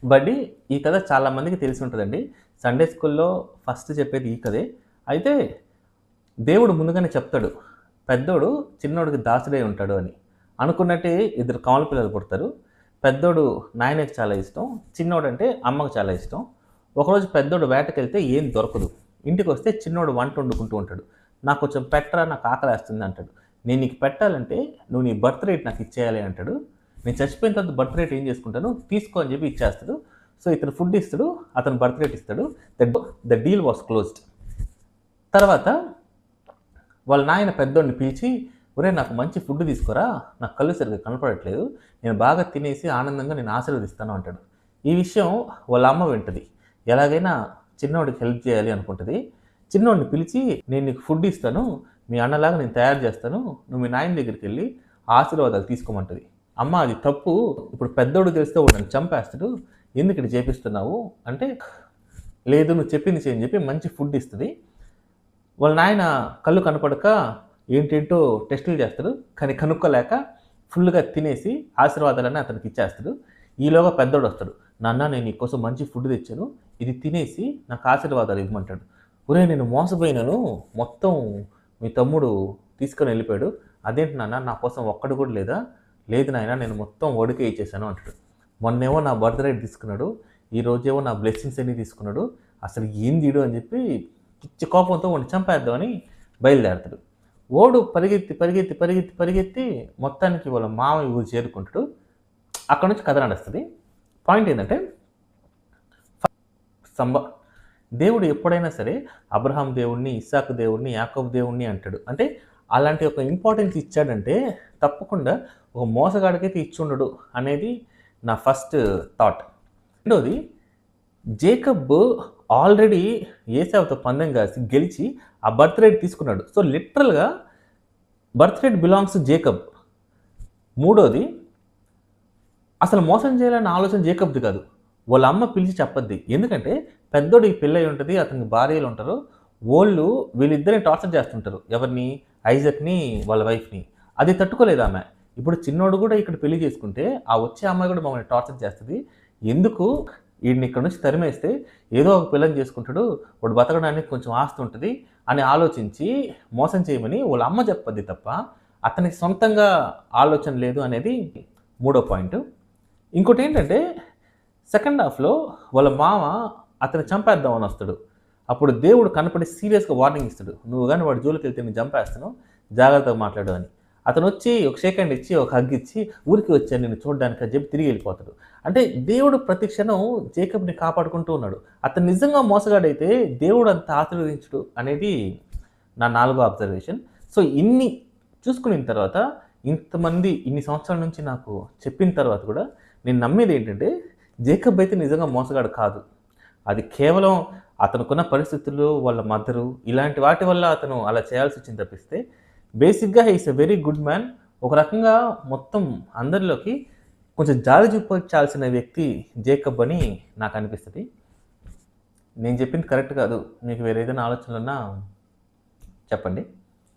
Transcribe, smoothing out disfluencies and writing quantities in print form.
బడ్డీ ఈ కథ చాలామందికి తెలిసి ఉంటుందండి. సండే స్కూల్‌లో ఫస్ట్ చెప్పేది ఈ కథే. అయితే దేవుడు ముందుగానే చెప్తాడు. పెద్దోడు చిన్నోడికి దాసుడై ఉంటాడు అని. అనుకున్నట్టే ఇద్దరు కవల పిల్లలు పుడతారు. పెద్దోడు నాయనకి చాలా ఇష్టం. చిన్నోడంటే అమ్మకి చాలా ఇష్టం. ఒకరోజు పెద్దోడు వేటకెళ్తే ఏం దొరకదు. ఇంటికొస్తే చిన్నోడు వంట వండుకుంటూ ఉంటాడు. "నాకు కొంచెం పెట్టరా నాకు ఆకలేస్తుంది" అంటాడు. "నేను నీకు పెట్టాలంటే నువ్వు నీ బర్త్ రేట్ నాకు ఇచ్చేయాలి" అంటాడు. "నేను చచ్చిపోయిన తర్వాత బర్త్ రేట్ ఏం చేసుకుంటాను తీసుకో" అని చెప్పి ఇచ్చేస్తాడు. సో, ఇతను ఫుడ్ ఇస్తాడు. అతను బర్త్ రేట్ ఇస్తాడు. The deal was closed. తర్వాత వాళ్ళ నాయన పెద్దోడిని పిలిచి, "ఒరేయ్! నాకు మంచి ఫుడ్ తీసుకురా. నాకు కళ్ళు సరిగ్గా కనపడట్లేదు. నేను బాగా తినేసి ఆనందంగా నేను ఆశీర్వదిస్తాను" అంటాడు. ఈ విషయం వాళ్ళ అమ్మ వింటది. ఎలాగైనా చిన్నోడికి హెల్ప్ చేయాలి అనుకుంటది. చిన్నోడిని పిలిచి, "నేను నీకు ఫుడ్ ఇస్తాను. మీ అన్నలాగా నేను తయారు చేస్తాను. నువ్వు మీ నాయన దగ్గరికెళ్ళి ఆశీర్వాదాలు తీసుకోమంటది." "అమ్మ అది తప్పు. ఇప్పుడు పెద్దోడికి తెలిస్తే వాడు నన్ను చంపేస్తాడు. ఎందుకు ఇట్ట చేపిస్తున్నావు" అంటే, "లేదు నువ్వు చెప్పింది చెయ్యి" అని చెప్పి మంచి ఫుడ్ ఇస్తది. వాళ్ళ నాయన కళ్ళు కనపడక ఏంటేంటో టెస్టులు చేస్తాడు. కానీ కనుక్కోలేక ఫుల్‌గా తినేసి ఆశీర్వాదాలన్నీ అతనికి ఇచ్చేస్తాడు. ఈలోగా పెద్దోడొస్తాడు. "నాన్న నేను నీకోసం మంచి ఫుడ్ తెచ్చాను. ఇది తినేసి నాకు ఆశీర్వాదాలు ఇవ్వమంటాడు." "ఒరేయ్! నేను మోసపోయినాను. మొత్తం మీ తమ్ముడు తీసుకొని వెళ్ళిపోయాడు. అదేంటి నాన్న నా కోసం ఒక్కడు కూడా లేదా?" "లేదు నాయన నేను మొత్తం వాడికే ఇచ్చేసాను" అంటాడు. "మొన్నేమో నా బర్త్ రేట్ తీసుకున్నాడు. ఈరోజేమో నా బ్లెస్సింగ్స్ అన్నీ తీసుకున్నాడు. అసలు ఏంది ఈడు" అని చెప్పి పిచ్చి కోపంతో వాడిని చంపేద్దామని బయలుదేరతాడు. ఓడు పరిగెత్తి, పరిగెత్తి, పరిగెత్తి, పరిగెత్తి మొత్తానికి వాళ్ళ మామయ్య ఊరు చేరుకుంటాడు. అక్కడి నుంచి కథ నడుస్తది. పాయింట్ ఏందంటే సంబ దేవుడు ఎప్పుడైనా సరే అబ్రహాం దేవుడిని, ఇస్సాకు దేవుడిని, యాకోబు దేవుడిని అంటాడు. అంటే అలాంటి ఒక ఇంపార్టెన్స్ ఇచ్చాడంటే తప్పకుండా ఒక మోసగాడికైతే ఇచ్చుండడు అనేది నా ఫస్ట్ థాట్. రెండోది జేకబ్ ఆల్రెడీ ఏశావుతో పందెం కాసి గెలిచి ఆ బర్త్ రేట్ తీసుకున్నాడు. సో, లిటరల్‌గా birth rate belongs to Jacob. మూడోది అసలు మోసం చేయాలన్న ఆలోచన జేకబ్‌ది కాదు. వాళ్ళ అమ్మ పిలిచి చెప్పద్ది. ఎందుకంటే పెద్దోడికి పెళ్లయి ఉంటది. అతనికి భార్యలుంటారు. వీళ్ళిద్దరిని టార్చర్ చేస్తుంటారు. ఎవరిని? ఐజాక్‌ని, వాళ్ళ వైఫ్‌ని. అది తట్టుకోలేదామె. ఇప్పుడు చిన్నోడు కూడా ఇక్కడ పెళ్లి చేసుకుంటే, ఆ వచ్చే అమ్మాయి కూడా మమ్మల్ని టార్చర్ చేస్తది. ఎందుకు ఈడిని ఇక్కడి నుంచి తరిమేస్తే ఏదో ఒక పిల్లని చేసుకుంటాడు. వాడు బతకడానికి కొంచెం ఆస్తి ఉంటది అని ఆలోచించి మోసం చేయమని వాళ్ళ అమ్మ చెప్పద్ది తప్ప, అతనికి సొంతంగా ఆలోచన లేదు అనేది మూడో పాయింట్. ఇంకోటేంటంటే సెకండ్ హాఫ్‌లో వాళ్ళ మామ అతన్ని చంపేద్దామని వస్తాడు. అప్పుడు దేవుడు కనపడి సీరియస్‌గా వార్నింగ్ ఇస్తాడు. "నువ్వు గాని వాడి జోలికెళ్తే నేను చంపేస్తాను. జాగ్రత్తగా మాట్లాడు" అని. అతనొచ్చి ఒక షేక్ హ్యాండ్ ఇచ్చి, ఒక హగ్ ఇచ్చి, "ఊరికే వచ్చాను నిన్ను చూడడానికి" అని చెప్పి తిరిగి వెళ్ళిపోతాడు. అంటే దేవుడు ప్రతి క్షణం జేకబ్‌ని కాపాడుకుంటూ ఉన్నాడు. అతను నిజంగా మోసగాడైతే దేవుడు అంత ఆశీర్వదించడు అనేది నా నాలుగో అబ్జర్వేషన్. సో, ఇన్ని చూసుకునిన తర్వాత ఇంతమంది ఇన్ని సంవత్సరాల నుంచి నాకు చెప్పిన తర్వాత కూడా నేను నమ్మేదేంటంటే జేకబ్ అయితే నిజంగా మోసగాడు కాదు. అది కేవలం అతనుకున్న పరిస్థితులు, వాళ్ళ మదరు ఇలాంటి వాటి వల్ల అతను అలా చేయాల్సొచ్చింది తప్పిస్తే బేసిక్‌గా he is a very good man. ఒక రకంగా మొత్తం అందరిలోకి కొంచెం జాలి చూపించాల్సిన వ్యక్తి జేకబ్ అని నాకనిపిస్తది. నేను చెప్పింది కరెక్ట్ కాదు. మీకు వేరే ఏదైనా ఆలోచనలున్నా చెప్పండి.